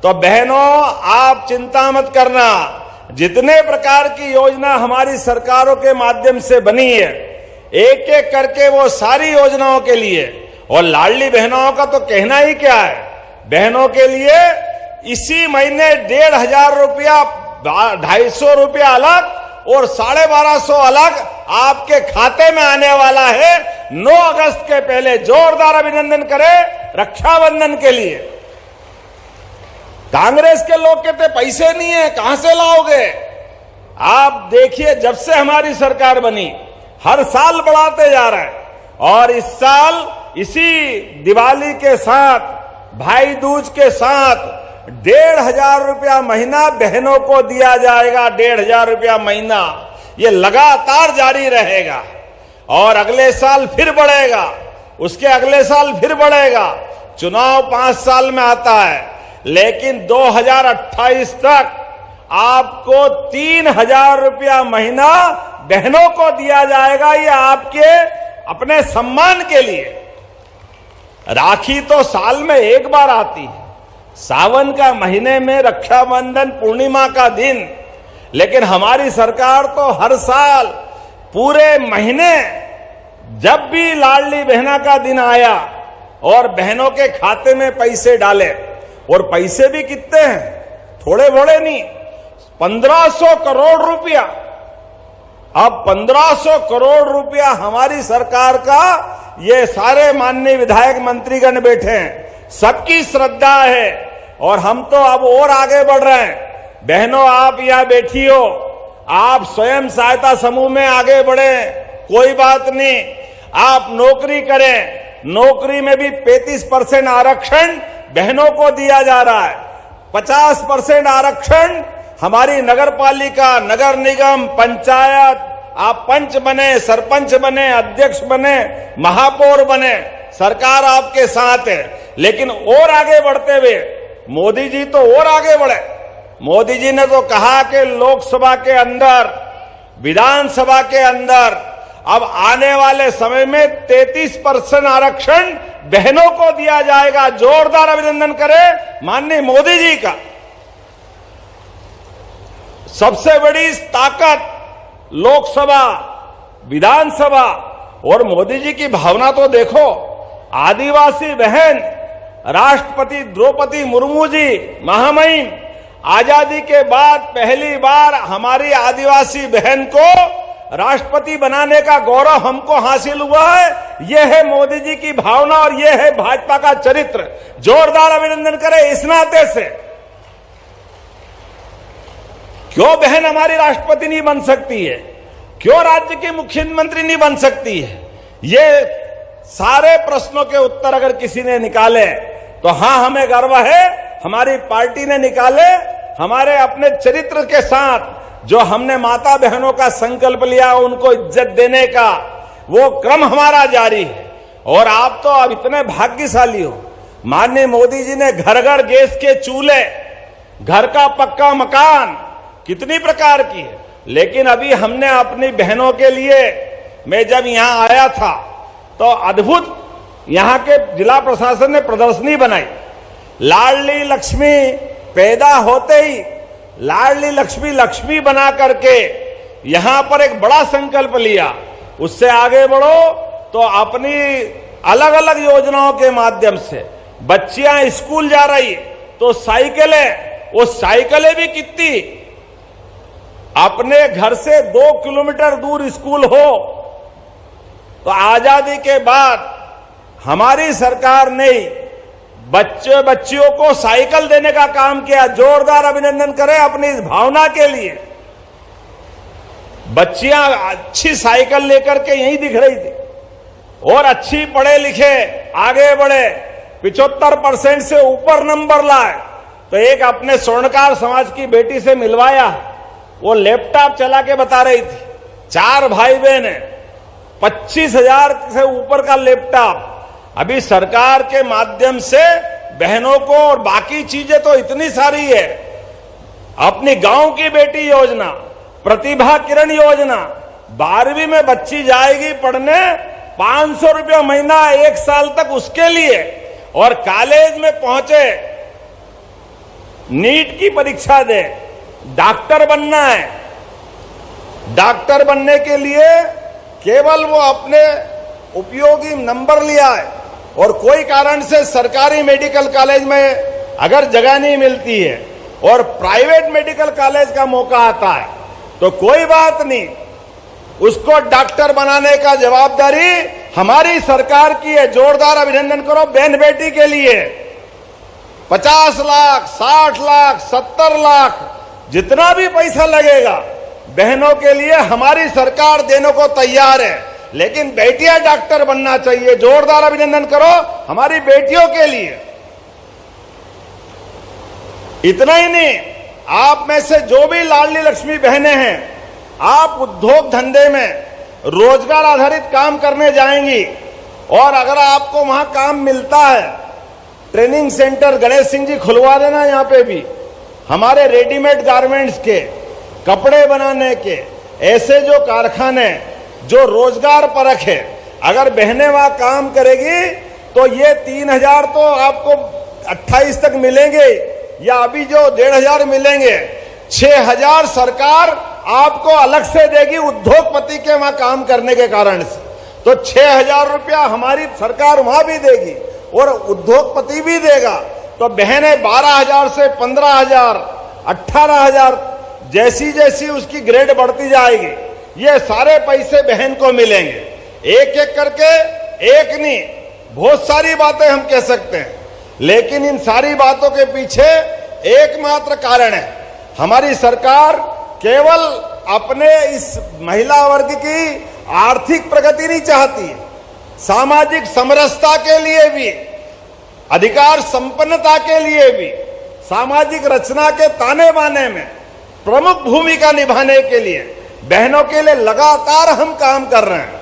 तो बहनों आप चिंता मत करना, जितने प्रकार की योजना हमारी सरकारों के माध्यम से बनी है एक एक करके वो सारी योजनाओं के लिए, और लाडली बहनों का तो कहना ही क्या है, बहनों के लिए इसी महीने 1,500 रुपया 250 रुपया अलग और 1250 अलग आपके खाते में आने वाला है 9 अगस्त के पहले। जोरदार अभिनंदन करें रक्षाबंधन के लिए। कांग्रेस के लोग कहते पैसे नहीं है, कहां से लाओगे? आप देखिए जब से हमारी सरकार बनी हर साल बढ़ाते जा रहा है, और इस साल इसी दिवाली के साथ, भाई दूज के साथ 1,500 रुपया महीना बहनों को दिया जाएगा। 1,500 रुपया महीना ये लगातार जारी रहेगा, और अगले साल फिर बढ़ेगा, उसके अगले साल फिर बढ़ेगा। चुनाव 5 साल में आता है, लेकिन 2028 तक आपको 3,000 रुपया महीना बहनों को दिया जाएगा। ये आपके अपने सम्मान के लिए। राखी तो साल में एक बार आती है, सावन का महीने में रक्षाबंधन पूर्णिमा का दिन, लेकिन हमारी सरकार तो हर साल पूरे महीने जब भी लाडली बहना का दिन आया और बहनों के खाते में पैसे डाले, और पैसे भी कितने हैं, थोड़े बड़े नहीं, 1500 करोड़ रुपया। अब 1500 करोड़ रुपया हमारी सरकार का, ये सारे माननीय विधायक मंत्रीगण बैठे हैं, सबकी श्रद्धा है, और हम तो अब और आगे बढ़ रहे हैं। बहनों आप यहां बैठी हो, आप स्वयं सहायता समूह में आगे बढ़े, कोई बात नहीं, आप नौकरी करें, नौकरी में भी 35% आरक्षण बहनों को दिया जा रहा है। 50% आरक्षण हमारी नगर पालिका, नगर निगम, पंचायत, आप पंच बने, सरपंच बने, अध्यक्ष बने, महापौर बने, सरकार आपके साथ है। लेकिन और आगे बढ़ते हुए मोदी जी तो और आगे बढ़े। मोदी जी ने तो कहा कि लोकसभा के अंदर, विधानसभा के अंदर अब आने वाले समय में 33% आरक्षण बहनों को दिया जाएगा। जोरदार अभिनंदन करें माननीय मोदी जी का। सबसे बड़ी ताकत लोकसभा, विधानसभा, और मोदी जी की भावना तो देखो। आदिवासी बहन राष्ट्रपति द्रौपदी मुर्मू जी महामहिम, आजादी के बाद पहली बार हमारी आदिवासी बहन को राष्ट्रपति बनाने का गौरव हमको हासिल हुआ है। यह है मोदी जी की भावना, और यह है भाजपा का चरित्र। जोरदार अभिनंदन करें इस नाते से। क्यों बहन हमारी राष्ट्रपति नहीं बन सकती है? क्यों राज्य की मुख्यमंत्री नहीं बन सकती है? ये सारे प्रश्नों के उत्तर अगर किसी ने निकाले तो हां, हमें गर्व है, हमारी पार्टी ने निकाले। हमारे अपने चरित्र के साथ जो हमने माता बहनों का संकल्प लिया, उनको इज्जत देने का वो क्रम हमारा जारी है। और आप तो अब इतने भाग्यशाली हो, माननीय मोदी जी ने घर घर गैस के चूल्हे, घर का पक्का मकान, कितनी प्रकार की है। लेकिन अभी हमने अपनी बहनों के लिए, मैं जब यहां आया था तो अद्भुत यहां के जिला प्रशासन ने प्रदर्शनी बनाई। लाडली लक्ष्मी पैदा होते ही लाडली लक्ष्मी लक्ष्मी बना करके यहां पर एक बड़ा संकल्प लिया। उससे आगे बढ़ो तो अपनी अलग अलग योजनाओं के माध्यम से बच्चियां स्कूल जा रही तो साइकिलें, वो साइकिलें भी कितनी, अपने घर से 2 किलोमीटर दूर स्कूल हो। तो आजादी के बाद हमारी सरकार ने बच्चियों को साइकिल देने का काम किया। जोरदार अभिनंदन करें अपनी इस भावना के लिए। बच्चियां अच्छी साइकिल लेकर के यहीं दिख रही थी, और अच्छी पढ़े लिखे आगे बढ़े, 75% से ऊपर नंबर लाए। तो एक अपने स्वर्णकार समाज की बेटी से मिलवाया, वो लैपटॉप चला के बता रही थी, 4 भाई बहन है, 25,000 से ऊपर का लैपटॉप। अभी सरकार के माध्यम से बहनों को, और बाकी चीजें तो इतनी सारी है, अपनी गांव की बेटी योजना, प्रतिभा किरण योजना, 12वीं में बच्ची जाएगी पढ़ने, 500 रुपया महीना 1 साल तक उसके लिए, और कॉलेज में पहुंचे नीट की परीक्षा दे, डॉक्टर बनना है। डॉक्टर बनने के लिए केवल वो अपने उपयोगी नंबर लिया है और कोई कारण से सरकारी मेडिकल कॉलेज में अगर जगह नहीं मिलती है और प्राइवेट मेडिकल कॉलेज का मौका आता है तो कोई बात नहीं, उसको डॉक्टर बनाने का जवाबदारी हमारी सरकार की है। जोरदार अभिनंदन करो बहन बेटी के लिए। 50 लाख, 60 लाख, 70 लाख, जितना भी पैसा लगेगा बहनों के लिए हमारी सरकार देने को तैयार है, लेकिन बेटियां डॉक्टर बनना चाहिए। जोरदार अभिनंदन करो हमारी बेटियों के लिए। इतना ही नहीं, आप में से जो भी लाडली लक्ष्मी बहनें हैं, आप उद्योग धंधे में रोजगार आधारित काम करने जाएंगी और अगर आपको वहां काम मिलता है, ट्रेनिंग सेंटर गणेश सिंह जी खुलवा देना। यहां पे भी हमारे रेडीमेड गारमेंट्स के, कपड़े बनाने के ऐसे जो कारखाने जो रोजगार परख है, अगर बहनें वहां काम करेगी तो ये 3000 तो आपको 28 तक मिलेंगे या अभी जो 1500 मिलेंगे, 6000 सरकार आपको अलग से देगी उद्योगपति के वहां काम करने के कारण से। तो 6000 रुपया हमारी सरकार वहां भी देगी और उद्योगपति भी देगा। तो बहनें 12000 से 15000, 18000 जैसी जैसी उसकी ग्रेड बढ़ती जाएगी, ये सारे पैसे बहन को मिलेंगे। एक एक करके, एक नहीं, बहुत सारी बातें हम कह सकते हैं, लेकिन इन सारी बातों के पीछे एकमात्र कारण है, हमारी सरकार केवल अपने इस महिला वर्ग की आर्थिक प्रगति नहीं चाहती है, सामाजिक समरसता के लिए भी, अधिकार संपन्नता के लिए भी, सामाजिक रचना के ताने बाने में प्रमुख भूमिका निभाने के लिए बहनों के लिए लगातार हम काम कर रहे हैं।